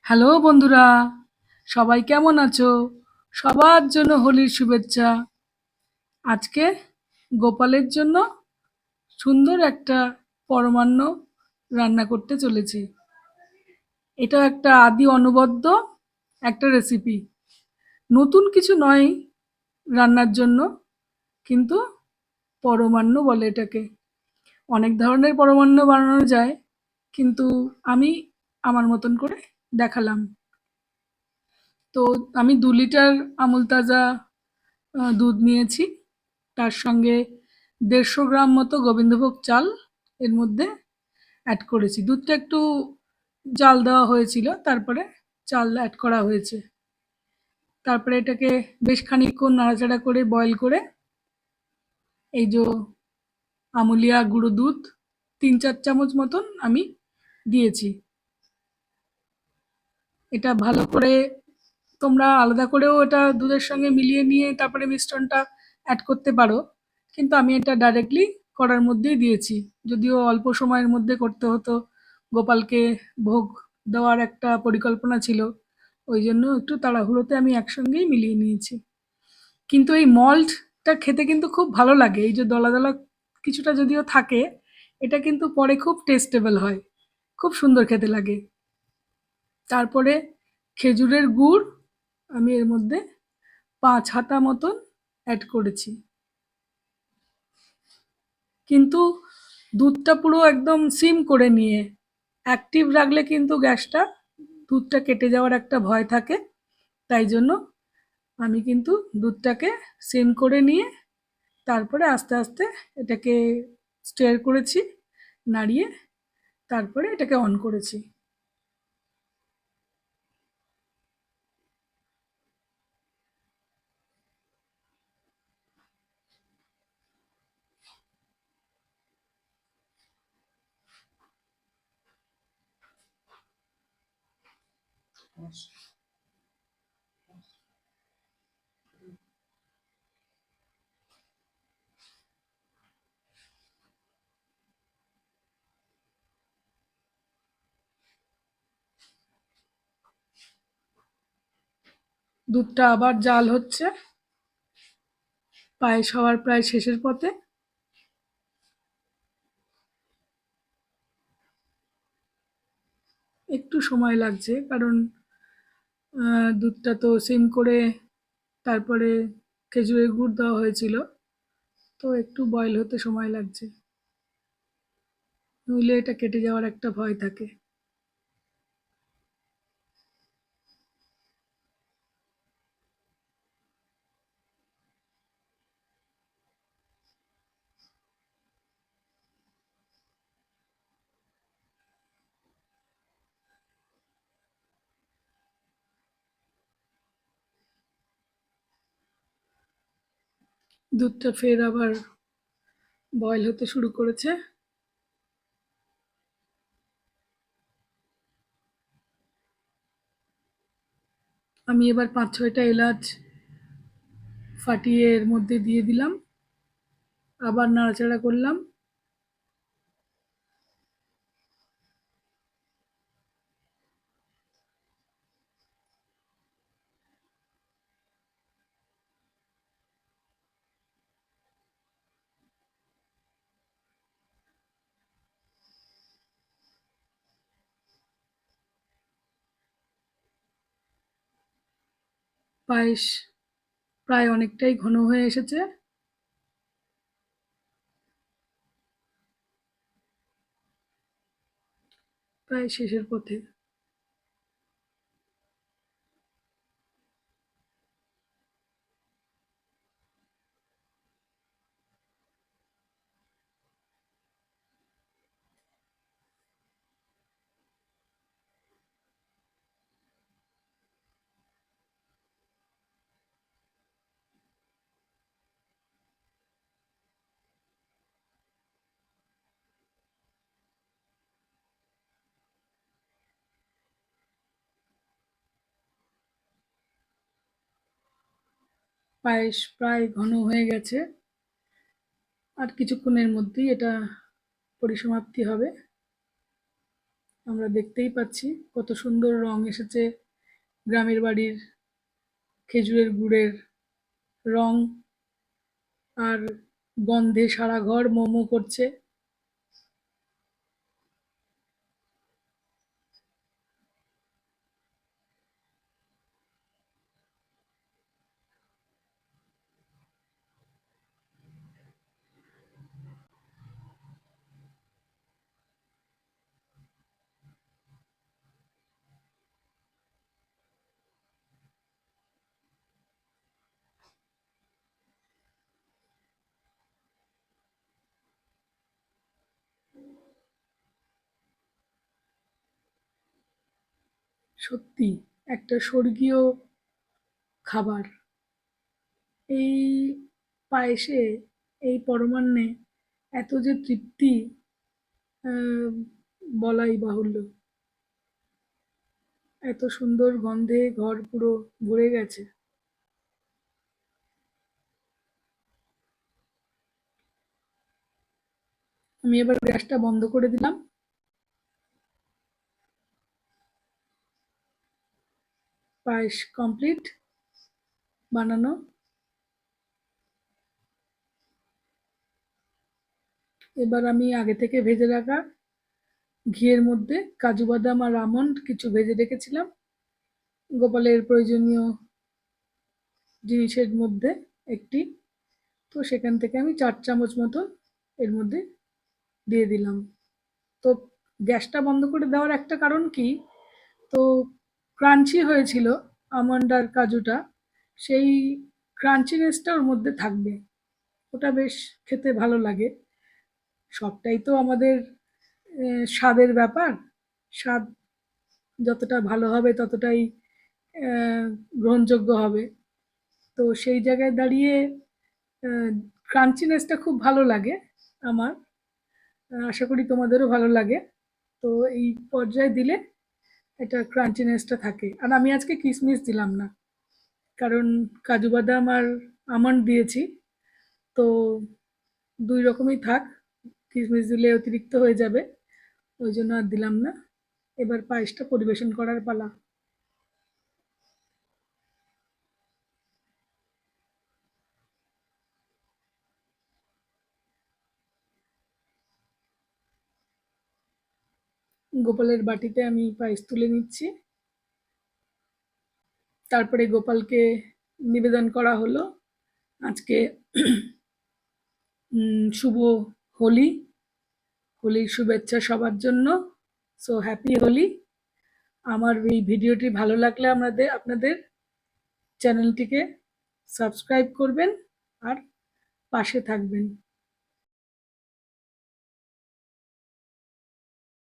Hello বন্ধুরা, সবাই কেমন আছো? সবার জন্য হোলির শুভেচ্ছা। আজকে গোপালের জন্য সুন্দর একটা পরমান্ন রান্না করতে চলেছি। এটা একটা আদি অনবদ্য একটা রেসিপি। নতুন কিছু নয় রান্নার জন্য, কিন্তু পরমান্ন বলে এটাকে। অনেক ধরনের পরমান্ন বানানো যায়, কিন্তু আমি আমার মতন করে দেখালাম। তো আমি 2 লিটার আমুল তাজা দুধ নিয়েছি। তার সঙ্গে 150 গ্রাম মতো গোবিন্দভোগ চাল এর মধ্যে অ্যাড করেছি। দুধটা একটু জাল দেওয়া হয়েছিল, তারপরে চাল অ্যাড করা হয়েছে। তারপরে এটাকে বেশ খানিকক্ষণ নাড়াচাড়া করে বয়েল করে এই যে আমুলিয়া গুঁড়ো দুধ 3-4 চামচ মতন আমি দিয়েছি। এটা ভালো করে তোমরা আলাদা করেও এটা দুধের সঙ্গে মিলিয়ে নিয়ে তারপরে মিশ্রণটা অ্যাড করতে পারো, কিন্তু আমি এটা ডাইরেক্টলি কড়ার মধ্যেই দিয়েছি। যদিও অল্প সময়ের মধ্যে করতে হতো, গোপালকে ভোগ দেওয়ার একটা পরিকল্পনা ছিল, ওই জন্য একটু তাড়াহুড়োতে আমি একসঙ্গেই মিলিয়ে নিয়েছি। কিন্তু এই মল্টটা খেতে কিন্তু খুব ভালো লাগে। এই যে দলা দলা কিছুটা যদিও থাকে, এটা কিন্তু পরে খুব টেস্টেবল হয়, খুব সুন্দর খেতে লাগে। তারপরে খেজুরের গুড় আমি এর মধ্যে 5 হাতা মতন অ্যাড করেছি। কিন্তু দুধটা পুরো একদম সিম করে নিয়ে, অ্যাক্টিভ রাখলে কিন্তু গ্যাসটা দুধটা কেটে যাওয়ার একটা ভয় থাকে। তাই জন্য আমি কিন্তু দুধটাকে সিম করে নিয়ে তারপরে আস্তে আস্তে এটাকে স্টির করেছি, নাড়িয়ে তারপরে এটাকে অন করেছি। দুধটা আবার জাল হচ্ছে, পায়েস হওয়ার প্রায় শেষের পথে। একটু সময় লাগছে, কারণ দুধটা তো সিম করে তারপরে খেজুরের গুড় দেওয়া হয়েছিল, তো একটু বয়েল হতে সময় লাগছে, নইলে এটা কেটে যাওয়ার একটা ভয় থাকে। দুধটা ফের আবার বয়েল হতে শুরু করেছে। আমি এবার 5-6টা এলাচ ফাটিয়ে এর মধ্যে দিয়ে দিলাম, আবার নাড়াচাড়া করলাম। পায়েস প্রায় অনেকটাই ঘন হয়ে এসেছে। প্রায় শেষের পথে। পায়েস প্রায় ঘন হয়ে গেছে, আর কিছুক্ষণের মধ্যেই এটা পরিসমাপ্তি হবে। আমরা দেখতেই পাচ্ছি কত সুন্দর রং এসেছে গ্রামের বাড়ির খেজুরের গুড়ের রং, আর গন্ধে সারা ঘর মো মো করছে। সত্যি একটা স্বর্গীয় খাবার। এই পায়েসে, এই পরমান্নে এত যে তৃপ্তি, আহ, বলাই বাহুল্য। এত সুন্দর গন্ধে ঘর পুরো ভরে গেছে। আমি এবার গ্যাসটা বন্ধ করে দিলাম। পায়েস কমপ্লিট বানানো। এবার আমি আগে থেকে ভেজে রাখা ঘিয়ের মধ্যে কাজু বাদাম আর আমন্ড কিছু ভেজে রেখেছিলাম গোপালের প্রয়োজনীয় জিনিসের মধ্যে একটি, তো সেখান থেকে আমি 4 চামচ মতন এর মধ্যে দিয়ে দিলাম। তো গ্যাসটা বন্ধ করে দেওয়ার একটা কারণ কি, তো ক্রাঞ্চি হয়েছিল আমন্ড আর কাজুটা, সেই ক্রাঞ্চিনেসটা ওর মধ্যে থাকবে, ওটা বেশ খেতে ভালো লাগে। সবটাই তো আমাদের স্বাদের ব্যাপার, স্বাদ যতটা ভালো হবে ততটাই গ্রহণযোগ্য হবে। তো সেই জায়গায় দাঁড়িয়ে ক্রাঞ্চিনেসটা খুব ভালো লাগে আমার। আশা করি তোমাদেরও ভালো লাগে। তো এই পর্যায়ে দিলে এটা ক্রাঞ্চিনেসটা থাকে। আর আমি আজকে কিশমিশ দিলাম না, কারণ কাজু বাদাম আর আমন্ড দিয়েছি, তো দুই রকমই থাক, কিশমিশ দিলে অতিরিক্ত হয়ে যাবে, ওই জন্য আর দিলাম না। এবার পায়েসটা পরিবেশন করার পালা। গোপালের বাটিতে আমি পায়েস তুলে নিচ্ছি। তারপরে গোপালকে নিবেদন করা হলো। আজকে শুভ হোলি, হোলির শুভেচ্ছা সবার জন্য। So happy Holi. আমার এই ভিডিওটি ভালো লাগলে আপনাদের চ্যানেলটিকে সাবস্ক্রাইব করবেন আর পাশে থাকবেন।